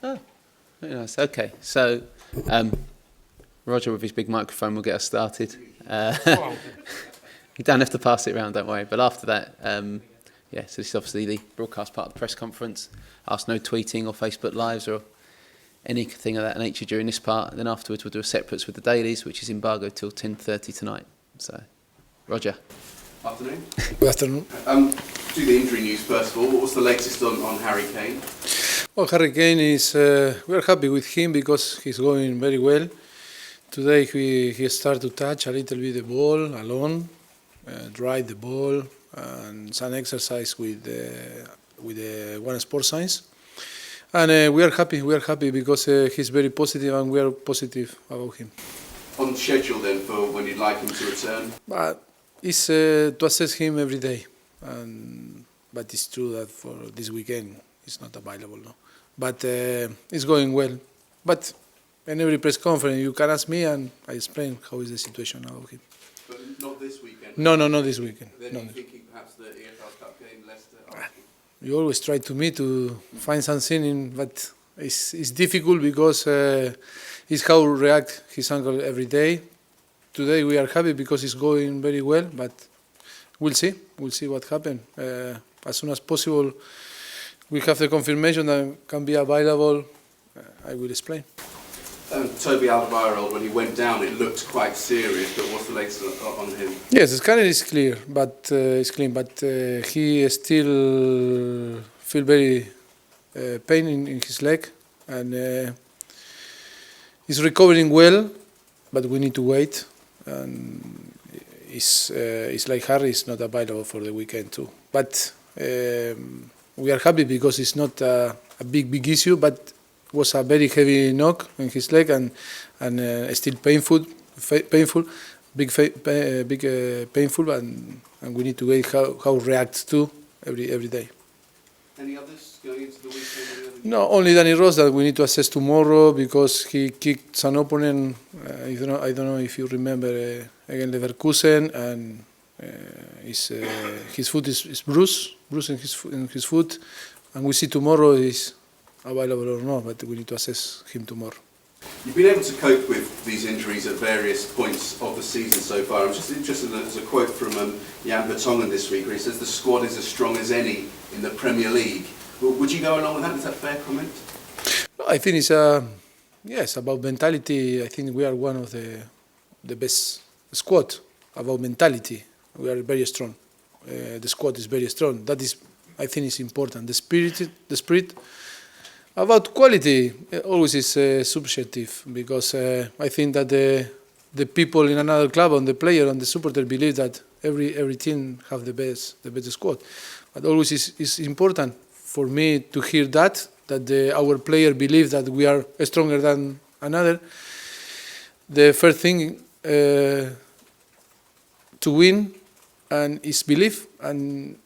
Oh, very nice. Okay, so Roger with his big microphone will get us started. You don't have to pass it around, don't worry. But after that, so this is obviously the broadcast part of the press conference. Ask no tweeting or Facebook Lives or anything of that nature during this part. And then afterwards we'll do a separates with the dailies, which is embargoed till 10:30 tonight. So, Roger. Afternoon. Good afternoon. Do the injury news first of all. What was the latest on Harry Kane? Well, Harry Kane is, we are happy with him because he's going very well. Today he started to touch a little bit the ball alone, drive the ball, and some exercise with the One Sport Science. And we are happy because he's very positive and we are positive about him. On schedule then for when you'd like him to return? But it's to assess him every day. But it's true that for this weekend it's not available, no. But it's going well. But in every press conference you can ask me and I explain how is the situation about him. But not this weekend? No, not this weekend. Then No. you're thinking perhaps the EFL Cup game, Leicester? You always try to me to find something, but it's difficult because it's how react his uncle every day. Today we are happy because it's going very well, but we'll see what happens. As soon as possible, we have the confirmation that can be available. I will explain. Toby Alderweireld, when he went down, it looked quite serious, but what's the latest on him? Yes, the scanner is clear, but it's clean. But he still feel very pain in his leg, and he's recovering well. But we need to wait. And it's like Harry is not available for the weekend too. But we are happy because it's not a big issue, but was a very heavy knock in his leg and still painful, painful, and we need to wait how reacts to every day. Any others going into the weekend? No, only Danny Rose that we need to assess tomorrow because he kicked an opponent. I don't know if you remember against Leverkusen, and his foot is bruised in his foot, and we see tomorrow is available or not, but we need to assess him tomorrow. You've been able to cope with these injuries at various points of the season so far. I'm just interested, there's a quote from Jan Vertonghen this week where he says the squad is as strong as any in the Premier League. Would you go along with that? Is that a fair comment? I think it's yes, about mentality. I think we are one of the best squad about mentality. We are very strong. The squad is very strong. That is, I think, is important. The spirit. About quality, always is subjective because I think that the people in another club, and the player and the supporter believe that every team have the best squad. But always is important for me to hear that our player believe that we are stronger than another. The first thing to win and is belief, and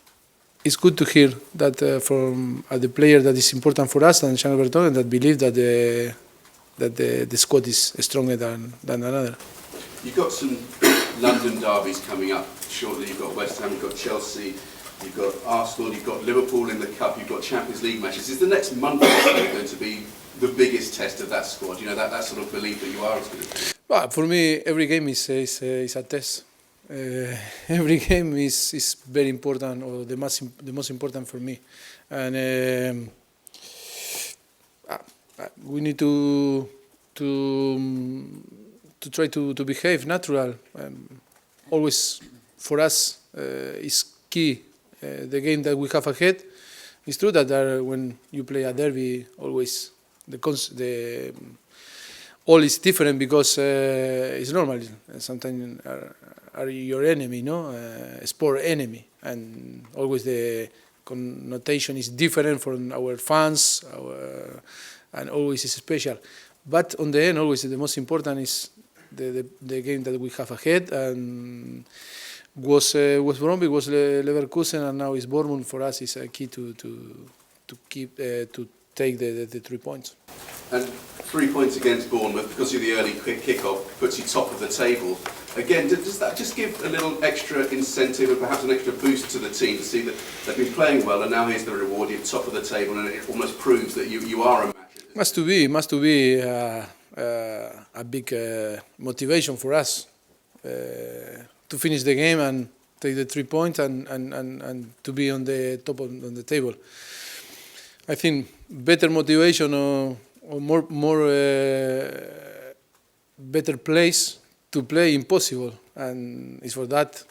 it's good to hear that from the player that is important for us and Jan Vertonghen that believe that the squad is stronger than another. You've got some London derbies coming up shortly. You've got West Ham, you've got Chelsea, you've got Arsenal, you've got Liverpool in the Cup, you've got Champions League matches. Is the next month going to be the biggest test of that squad? You know, that sort of belief that you are as good? Well, for me, every game is a test. Every game is very important, or the most important for me, and we need to try to behave natural. Always for us is key. The game that we have ahead. It's true that when you play a derby, always the all is different because it's normal. Sometimes are your enemy, no? Sport enemy, and always the connotation is different from our fans, and always is special. But on the end, always the most important is the game that we have ahead, and was Bromwich, was Leverkusen, and now is Bournemouth. For us, is a key to take the 3 points. And 3 points against Bournemouth because of the early quick kick-off puts you top of the table. Again, does that just give a little extra incentive and perhaps an extra boost to the team to see that they've been playing well and now here's the reward, you're top of the table, and it almost proves that you are a match? Must to be a big motivation for us to finish the game and take the 3 points and to be on the top on the table. I think better motivation or more better place to play impossible, and it's for that.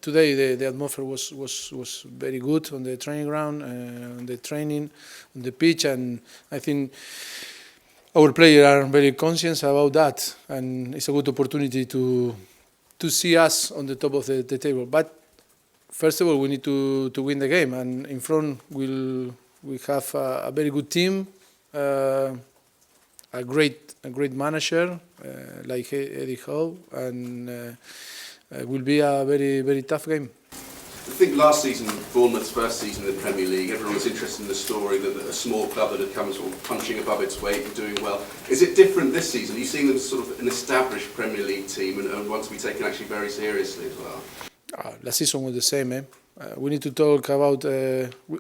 Today the atmosphere was very good on the training ground, on the training, on the pitch, and I think our players are very conscious about that, and it's a good opportunity to see us on the top of the table. But first of all, we need to win the game, and in front we have a very good team, a great manager like Eddie Howe, and it will be a very tough game. I think last season, Bournemouth's first season in the Premier League, everyone was interested in the story that a small club that had come sort of punching above its weight and doing well. Is it different this season? Are you seeing them as sort of an established Premier League team and want to be taken actually very seriously as well? Last season was the same. We need to talk about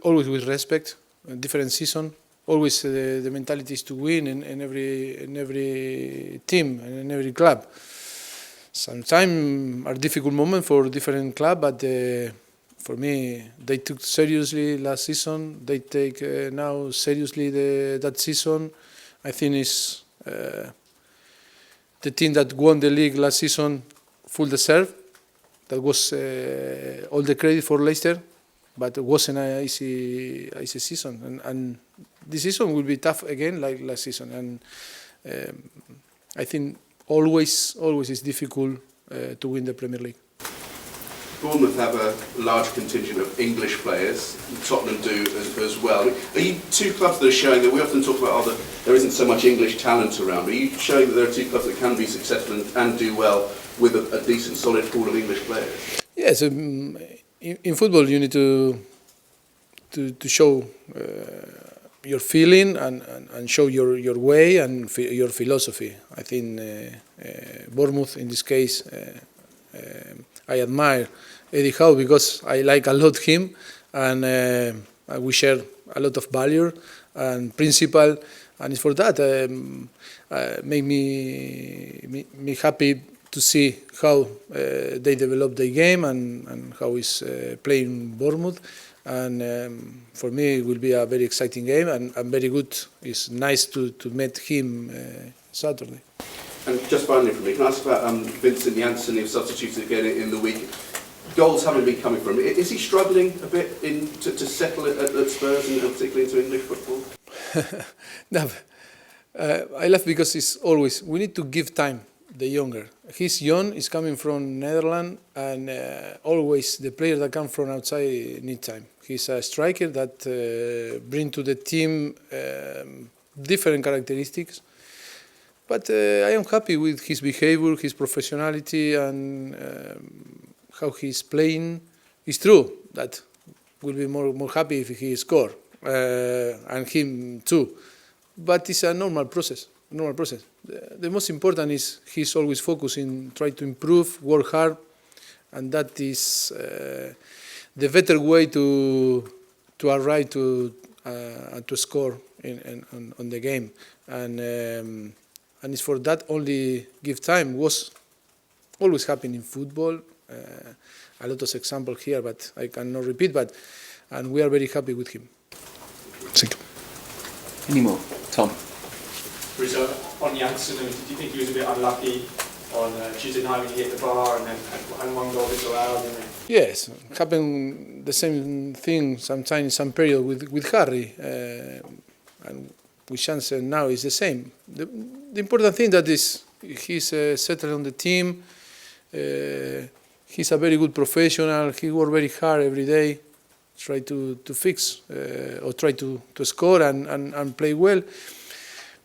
always with respect. A different season. Always the mentality is to win in every team and in every club. Sometimes are difficult moments for different club, but for me, they took seriously last season. They take now seriously that season. I think it's the team that won the league last season full deserved. That was all the credit for Leicester, but it wasn't an easy season. And this season will be tough again, like last season. And I think always is difficult to win the Premier League. Bournemouth have a large contingent of English players. Tottenham do as well. Are you two clubs that are showing that we often talk about there isn't so much English talent around? Are you showing that there are two clubs that can be successful and do well with a decent, solid pool of English players? Yes, in football you need to show your feeling and show your way and your philosophy. I think Bournemouth, in this case, I admire Eddie Howe because I like a lot him, and we share a lot of value and principle, and it's for that make me happy to see how they develop the game and how is playing Bournemouth. And for me, it will be a very exciting game and very good. It's nice to meet him Saturday. And just finally from me, can I ask about Vincent Janssen, who substituted again in the week? Goals haven't been coming from him. Is he struggling a bit to settle at Spurs and particularly into English football? No, I laugh because it's always, we need to give time. The younger. He's young, he's coming from Netherlands, and always the players that come from outside need time. He's a striker that bring to the team different characteristics. But I am happy with his behavior, his professionality, and how he's playing. It's true that we'll be more happy if he score, and him too. But it's a normal process. The most important is he's always focusing, try to improve, work hard, and that is the better way to arrive to score on the game. And it's for that only give time. Was always happening in football. A lot of examples here, but I cannot repeat. And we are very happy with him. Thank you. Any more, Tom? Mauricio, on Janssen, do you think he was a bit unlucky on Tuesday night when he hit the bar and then had one goal disallowed? Yes, happened the same thing sometimes in some period with Harry, and with Janssen now is the same. The important thing that is he's settled on the team. He's a very good professional. He works very hard every day, try to fix or try to score and play well.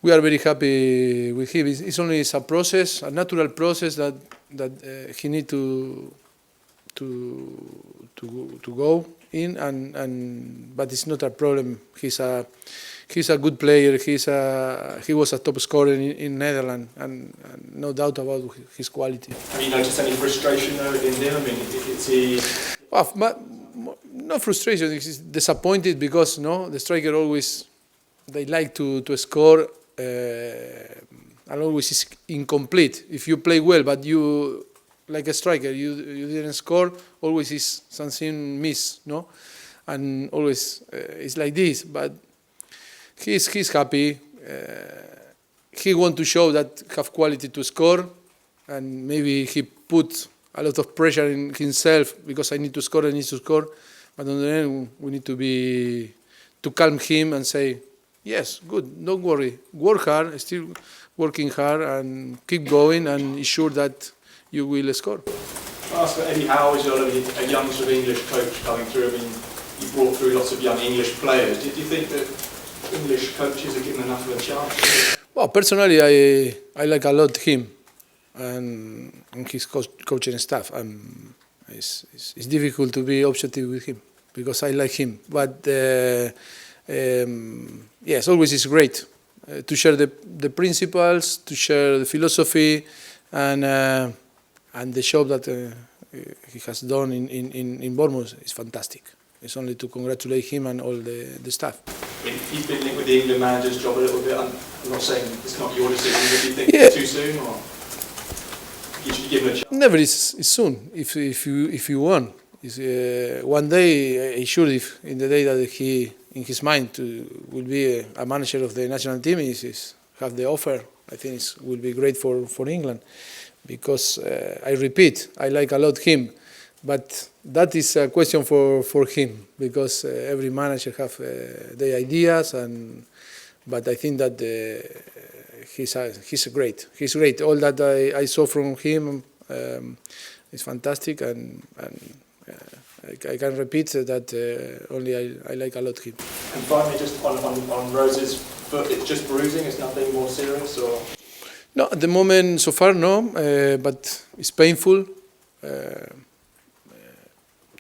We are very happy with him. It's only a process, a natural process that he need to go in, but it's not a problem. He's a good player. He was a top scorer in Netherlands, and no doubt about his quality. Have you noticed any frustration though in him? I mean, is he? Well, no frustration. He's disappointed because the striker always they like to score, and always is incomplete. If you play well, but you like a striker, you didn't score, always is something miss, no, and always it's like this. But he's happy. He want to show that have quality to score, and maybe he put a lot of pressure in himself because I need to score, I need to score. But on the end, we need to calm him and say, yes, good, don't worry, work hard, still working hard, and keep going, and ensure that you will score. I'll ask Eddie Howe as well, a young sort of English coach coming through. I mean, you brought through lots of young English players. Do you think that English coaches are given enough of a chance? Well, personally, I like a lot him and his coaching staff. It's difficult to be objective with him because I like him. But yes, always is great to share the principles, to share the philosophy, and the job that he has done in Bournemouth is fantastic. It's only to congratulate him and all the staff. I mean, he's been linked with the England manager's job a little bit. I'm not saying it's not your decision, but do you think it's too soon, or you should give him a chance? Never is soon if you want. One day, I'm sure if in the day that he in his mind will be a manager of the national team, is have the offer. I think it will be great for England, because I repeat, I like a lot him, but that is a question for him, because every manager have their ideas, but I think that he's great. He's great. All that I saw from him is fantastic, and I can repeat that only I like a lot him. And finally, just on Rose's foot, it's just bruising. It's nothing more serious, or? No, at the moment, so far, no, but it's painful.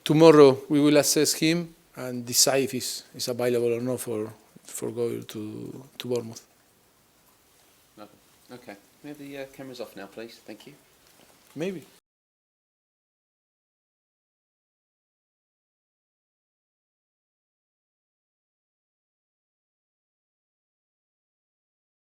Tomorrow we will assess him and decide if he's available or not for going to Bournemouth. Okay. We have the cameras off now, please. Thank you. Maybe.